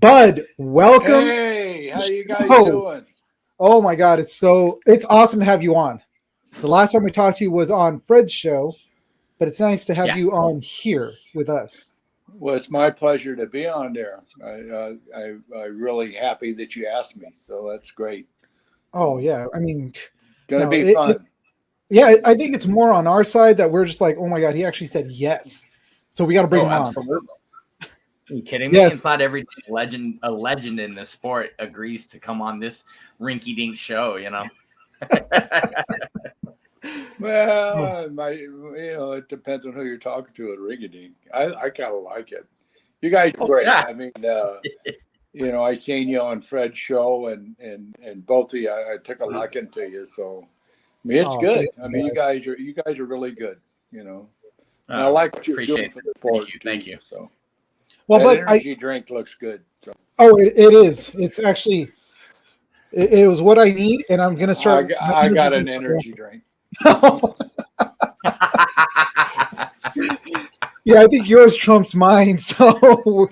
Bud, welcome. Hey, how you guys Oh, doing? oh my God, it's awesome to have you on. The last time we talked to you was on Fred's show, but it's nice to have you Yes. on here with us. Well, it's my pleasure to be on there. I really happy that you asked me, so that's great. Oh So, yeah, I mean, gonna no, be fun. yeah, I think it's more on our side that we're just like, oh my God, he actually said yes, so we got to bring Oh, him on. absolutely. Are you kidding me? Yes. It's not every legend in the sport agrees to come on this rinky-dink show. Oh, Well, it depends on who you're talking to at Rigading. I kind of like it. You guys are great. Yeah. I mean, I seen you on Fred's show, and both of you, I took a liking to you. So, I mean, it's oh, thank good. I you mean, guys. you guys are really good. You know. And I Oh, like what you're doing appreciate for it. the Thank sport you. too. Thank you. So Well, that but energy drink looks good. So it is. It's actually it was what I need, and I'm gonna start my I energy's got gonna an energy drink. go. Yeah, I think yours trumps mine. So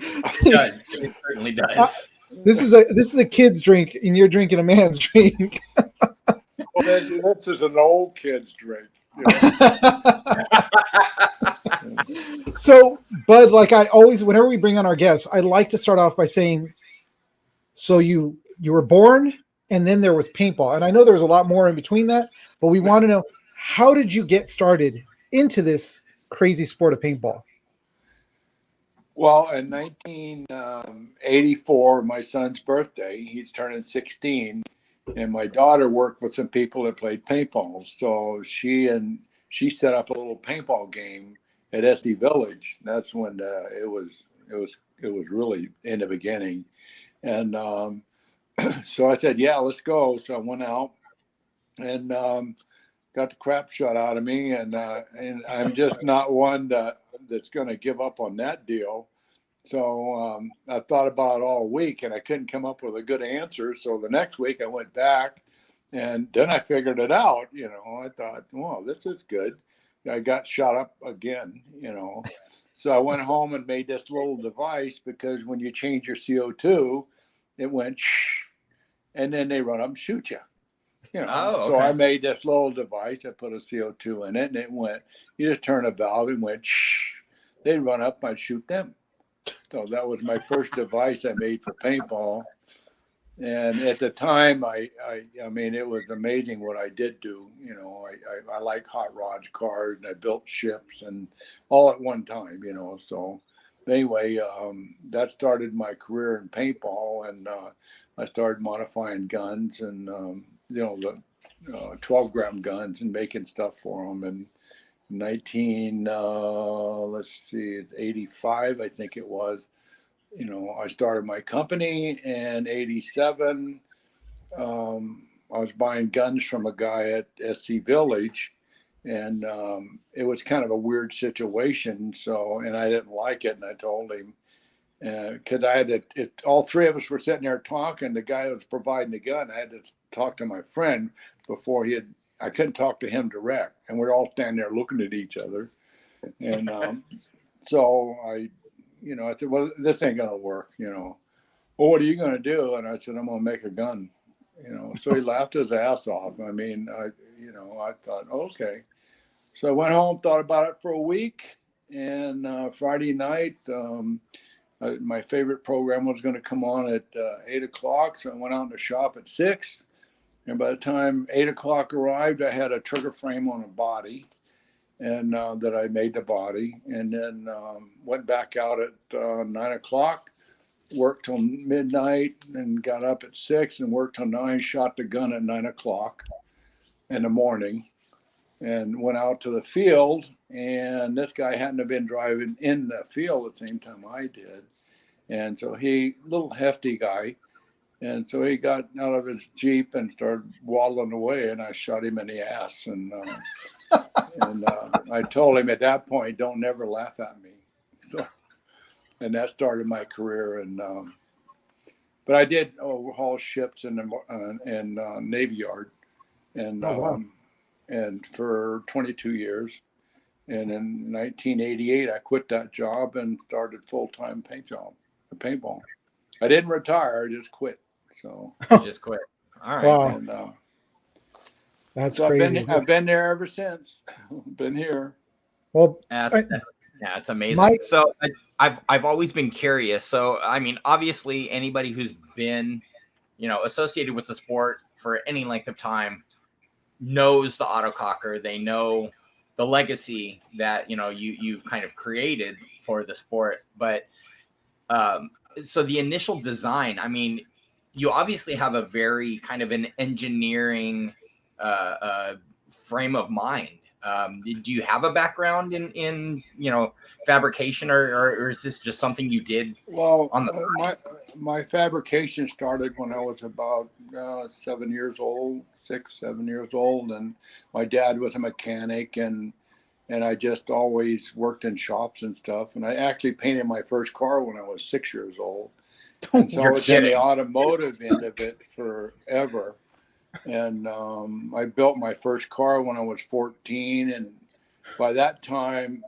It does. It certainly uh, does. this is a kid's drink, and you're drinking a man's drink. Well, this is an old kid's drink. You know. So, Bud, like I always, whenever we bring on our guests, I like to start off by saying, "So you were born, and then there was paintball, and I know there was a lot more in between that, but we want to know how did you get started into this crazy sport of paintball?" Well, in 1984, my son's birthday, he's turning 16, and my daughter worked with some people that played paintball. So she set up a little paintball game at SD Village. That's when it was really in the beginning. And so I said, yeah, let's go. So I went out and got the crap shot out of me, and I'm just not one that's going to give up on that deal. So I thought about it all week, and I couldn't come up with a good answer. So the next week I went back, and then I figured it out. I thought, well, this is good. I got shot up again. So I went home and made this little device because when you change your CO2, it went shh, and then they run up and shoot you. Oh, So I okay. made this little device. I put a CO2 in it, and it went. You just turn a valve and went shh. They'd run up, I'd shoot them. So that was my first device I made for paintball. And at the time, I mean, it was amazing what I did do. I like hot rods, cars, and I built ships, and all at one time. So anyway, that started my career in paintball, and I started modifying guns and the 12-gram guns and making stuff for them. And 19, let's see, 85, I think it was. I started my company in 87. I was buying guns from a guy at SC Village, and it was kind of a weird situation. So, and I didn't like it, and I told him, because I had to, all three of us were sitting there talking. The guy that was providing the gun, I had to talk to my friend before I couldn't talk to him direct. And we're all standing there looking at each other. And so I said, well, this ain't going to work. Well, what are you going to do? And I said, I'm going to make a gun. So he laughed his ass off. I mean, I thought, okay. So I went home, thought about it for a week. And Friday night, my favorite program was going to come on at 8 o'clock. So I went out in the shop at 6. And by the time 8 o'clock arrived, I had a trigger frame on a body and that I made the body. And then went back out at 9 o'clock, worked till midnight, and got up at 6 and worked till 9, shot the gun at 9 o'clock in the morning, and went out to the field. And this guy hadn't have been driving in the field at the same time I did. And so little hefty guy. And so he got out of his Jeep and started waddling away, and I shot him in the ass. And I told him at that point, don't never laugh at me. So, and that started my career. But I did overhaul ships in the Navy Yard, and Oh wow. and for 22 years. And in 1988, I quit that job and started full-time paintball. I didn't retire. I just quit. So, You just quit. All right. Wow, and that's so crazy. I've been there ever since. been here. Well, That's, I, yeah, it's amazing. my So I've always been curious. So I mean, obviously, anybody who's been, associated with the sport for any length of time knows the autococker. They know the legacy that you've kind of created for the sport. But so the initial design, I mean, you obviously have a very kind of an engineering frame of mind. Do you have a background in fabrication, or is this just something you did Well, on the side? my fabrication started when I was about 7 years old, 6, 7 years old, and my dad was a mechanic, and I just always worked in shops and stuff. And I actually painted my first car when I was 6 years old, and so I You're was in the kidding. automotive end of it forever. And I built my first car when I was 14, and by that time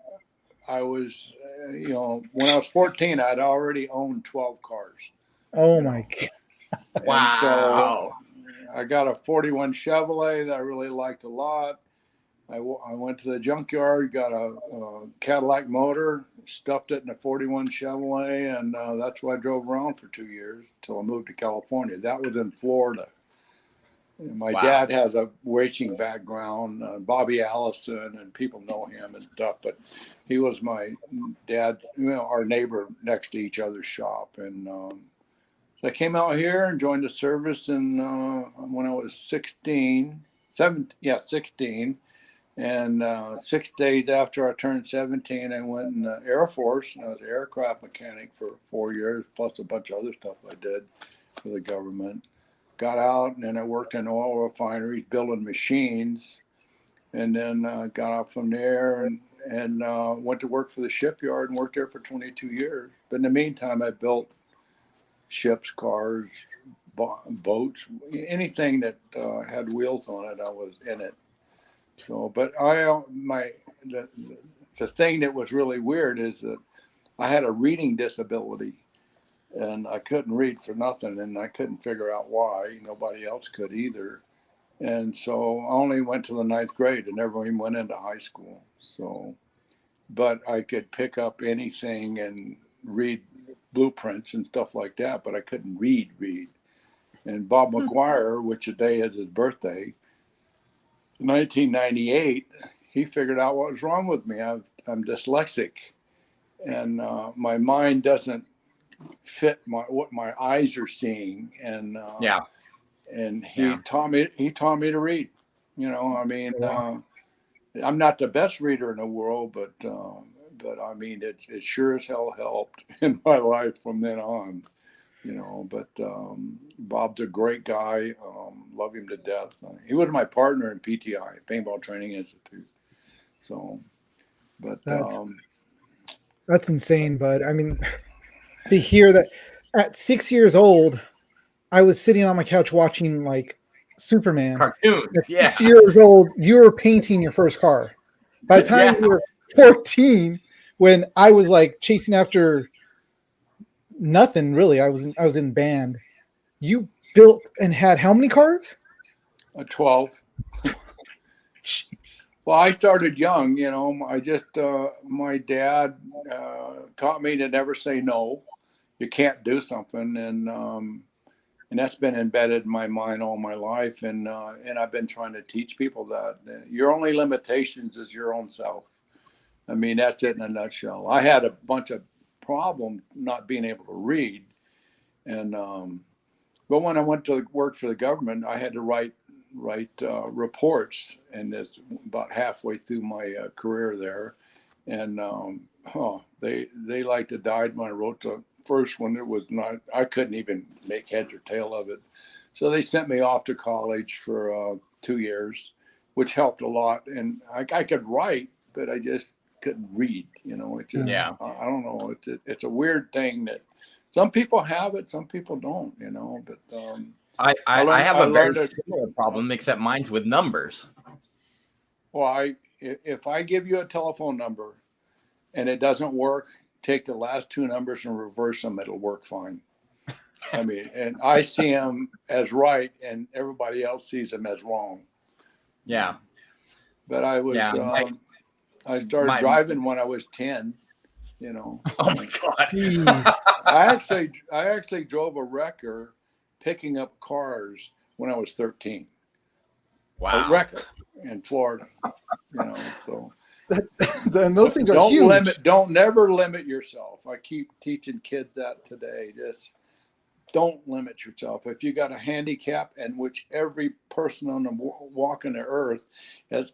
I was, when I was 14, I'd already owned 12 cars, oh you my know. God. And so Wow. I got a 41 Chevrolet that I really liked a lot. I went to the junkyard, got a Cadillac motor, stuffed it in a 41 Chevrolet, and that's what I drove around for 2 years until I moved to California. That was in Florida. My Wow. dad has a racing background, Bobby Allison, and people know him and stuff. But he was my dad, our neighbor next to each other's shop. And so I came out here and joined the service, and when I was 16, 16. And 6 days after I turned 17, I went in the Air Force, and I was an aircraft mechanic for 4 years, plus a bunch of other stuff I did for the government. Got out, and then I worked in oil refineries building machines, and then got out from there and went to work for the shipyard and worked there for 22 years. But in the meantime, I built ships, cars, boats, anything that had wheels on it, I was in it. So, but the, the thing that was really weird is that I had a reading disability, and I couldn't read for nothing, and I couldn't figure out why. Nobody else could either. And so I only went to the ninth grade and never even went into high school. So, but I could pick up anything and read blueprints and stuff like that, but I couldn't read. And Bob McGuire, which today is his birthday, 1998, he figured out what was wrong with me. I'm dyslexic, and my mind doesn't fit what my eyes are seeing, Yeah. and Yeah. he taught me to read. I mean, I'm not the best reader in the world, but I mean, it sure as hell helped in my life from then on. But Bob's a great guy. Love him to death. He was my partner in PTI, Paintball Training Institute. So, but That's that's insane, bud. I mean, to hear that at 6 years old, I was sitting on my couch watching like Superman. At Cartoons. Yeah. 6 years old, you were painting your first car. By the time Yeah. you were 14, when I was like chasing after nothing really, I was in band. You built and had how many cars? 12. Jeez. Well, I started young. I just my dad taught me to never say no. You can't do something, and that's been embedded in my mind all my life. And I've been trying to teach people that your only limitations is your own self. I mean, that's it in a nutshell. I had a bunch of problems not being able to read, and but when I went to work for the government, I had to write reports, and it's about halfway through my career there, and they like to die when I wrote the first one. It was not, I couldn't even make heads or tail of it, so they sent me off to college for 2 years, which helped a lot, and I could write, but I just couldn't read. It just, Yeah. Yeah. I don't know. It's a weird thing that some people have it, some people don't. But I have I a very learned it. similar problem, except mine's with numbers. Well, if I give you a telephone number and it doesn't work, take the last two numbers and reverse them. It'll work fine. I mean, and I see them as right, and everybody else sees them as wrong. Yeah. But I was, Yeah. I started driving when I was 10. You know. Oh my God. Jeez. I actually drove a wrecker picking up cars when I was 13. A Wow. wrecker in Florida. You know, so And those things are huge. Don't never limit yourself. I keep teaching kids that today. Just don't limit yourself. If you got a handicap, and which every person on the walking the earth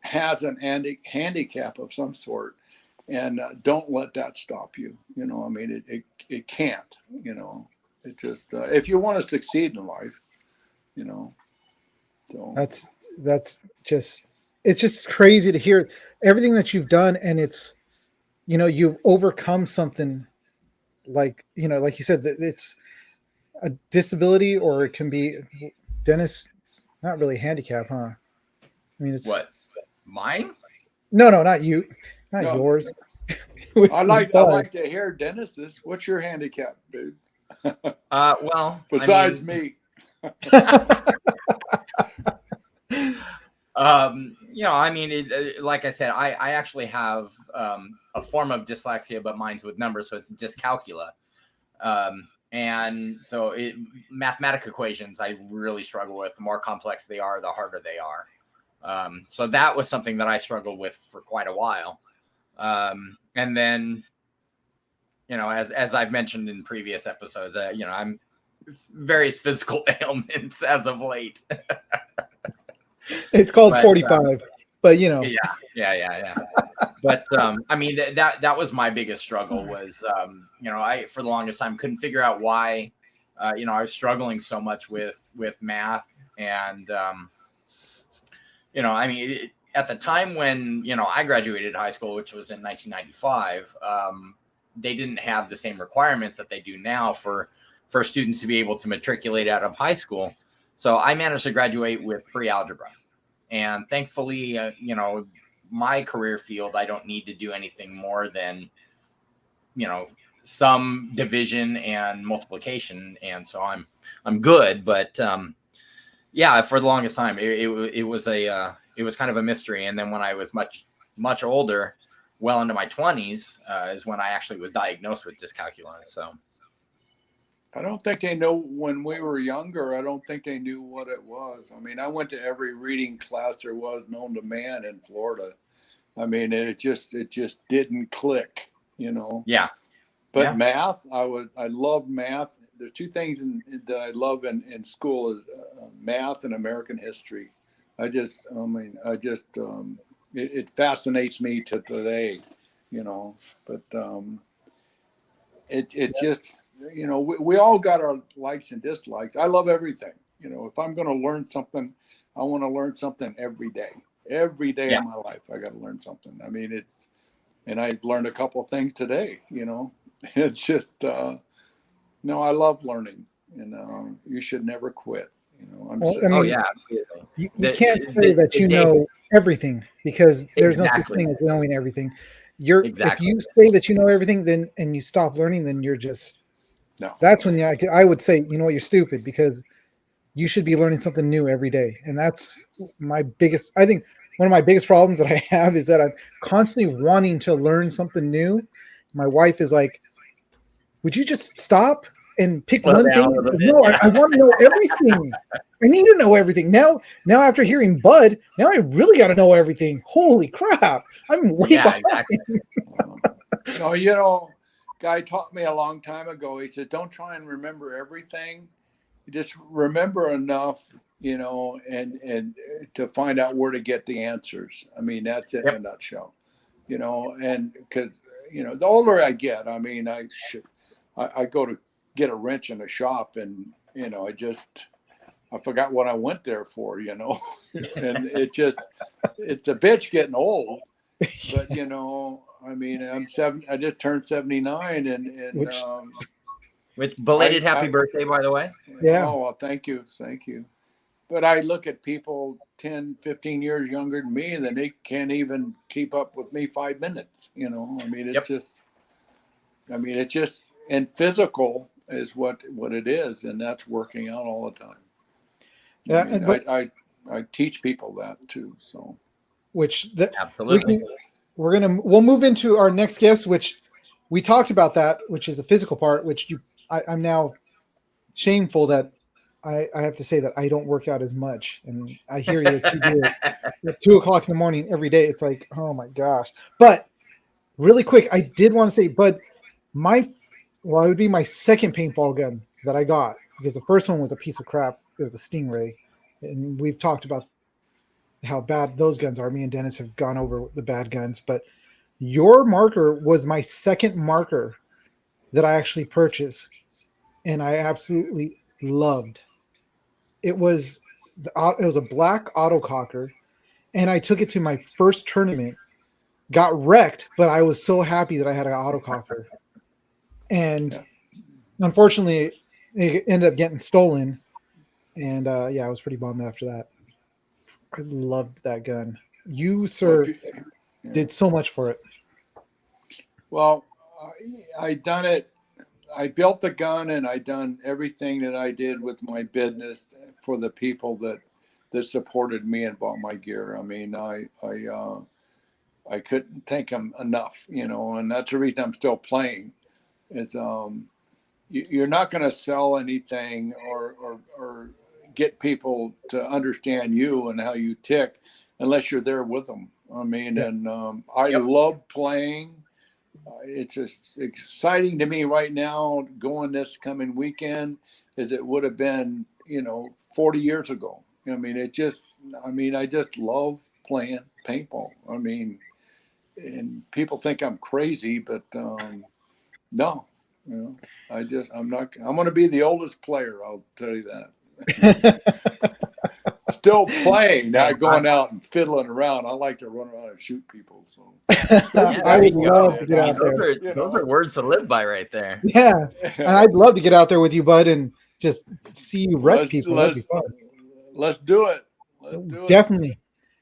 has an handicap of some sort, and don't let that stop you. You know, I mean, it can't. You know, it just if you want to succeed in life, you know. So That's just, it's just crazy to hear everything that you've done, and it's, you know, you've overcome something, like, you know, like you said, that it's a disability, or it can be, Dennis, not really handicap, huh? I mean, it's, What? Mine? no, not you, not no, yours. I like to hear Dennis's. What's your handicap, dude? Well, Besides I mean, me. you know, I mean, like I said, I actually have a form of dyslexia, but mine's with numbers, so it's dyscalculia. And so mathematic equations I really struggle with. The more complex they are, the harder they are. So that was something that I struggled with for quite a while. And then, you know, as I've mentioned in previous episodes, you know, I'm various physical ailments as of late. It's called But, 45, but you know, yeah. But I mean, that was my biggest struggle was, you know, I for the longest time couldn't figure out why, you know, I was struggling so much with math, and you know, I mean, at the time when, you know, I graduated high school, which was in 1995, they didn't have the same requirements that they do now for students to be able to matriculate out of high school. So I managed to graduate with pre-algebra. And thankfully, you know, my career field, I don't need to do anything more than, you know, some division and multiplication. And so I'm good. But yeah, for the longest time, it was it was kind of a mystery. And then when I was much older, well into my 20s, is when I actually was diagnosed with dyscalculia. So I don't think they know when we were younger. I don't think they knew what it was. I mean, I went to every reading class there was known to man in Florida. I mean, it just didn't click, you know. yeah, But math, I love math. There's two things that I love in school is math and American history. It fascinates me to today, you know. But it just, you know, we all got our likes and dislikes. I love everything. You know, if I'm going to learn something, I want to learn something every day. Every day yeah. of my life, I got to learn something. I mean, and I learned a couple of things today. You know, it's just no, I love learning, and you should never quit. You know, well, I Oh mean, yeah, absolutely. you can't say that The you day know everything, because there's no such exactly, thing as knowing everything. If exactly. you say that you know everything, then and you stop learning, then you're just, no. that's when I would say, you know what, you're stupid, because you should be learning something new every day. And that's my biggest, I think one of my biggest problems that I have is that I'm constantly wanting to learn something new. My wife is like, would you just stop and pick Slow one down a thing? little bit. No, Yeah, I want to know everything. I need to know everything. Now after hearing Bud, now I really got to know everything. Holy crap. I'm way yeah, behind. exactly. No, you know, guy taught me a long time ago. He said, "Don't try and remember everything. Just remember enough, you know, and to find out where to get the answers." I mean, that's it in a Yep. nutshell. You know, and because you know, the older I get, I mean, I go to get a wrench in a shop, and you know, I forgot what I went there for, you know, and it's a bitch getting old. But you know, I mean, I just turned 79, and Which, With belated happy I birthday, by the way. yeah. oh well, thank you. But I look at people 10, 15 years younger than me, and then they can't even keep up with me 5 minutes. You know, I mean, Yep. it's just, and physical. is what it is, and that's working out all the time. Yeah, I mean, but I teach people that too. So which the, Absolutely. we'll move into our next guest, which we talked about that, which is the physical part, which I'm now shameful that I have to say that I don't work out as much, and I hear you that you do it at 2 o'clock in the morning every day. It's like, oh my gosh. But really quick, I did want to say, but it would be my second paintball gun that I got, because the first one was a piece of crap. It was a Stingray, and we've talked about how bad those guns are. Me and Dennis have gone over the bad guns, but your marker was my second marker that I actually purchased, and I absolutely loved. It was a black autococker, and I took it to my first tournament. Got wrecked, but I was so happy that I had an autococker. And yeah. unfortunately, it ended up getting stolen. And yeah, I was pretty bummed after that. I loved that gun. You, Well, sir, yeah. did so much for it. Well, I done it. I built the gun, and I done everything that I did with my business for the people that supported me and bought my gear. I mean, I couldn't thank them enough, and that's the reason I'm still playing. Is you're not going to sell anything or get people to understand you and how you tick unless you're there with them. I mean, Yeah. and I Yep. love playing. It's just exciting to me right now going this coming weekend as it would have been, 40 years ago. I mean, I just love playing paintball. I mean, and people think I'm crazy, but no, I'm going to be the oldest player. I'll tell you that. Still playing, Hey, not going out and fiddling around. I like to run around and shoot people. So yeah, I there would you love go. to get I mean, out there. those are words to live by right there. Yeah, and I'd love to get out there with you, Bud, and just see you wreck let's people. That'd be let's fun. let's do it. Let's do it. Definitely.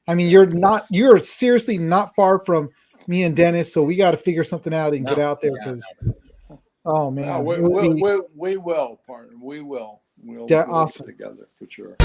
I mean, you're seriously not far from me and Dennis, so we got to figure something out and get No, out there yeah, because, oh man, No, it would be we will, partner. We will. We'll get awesome. together for sure.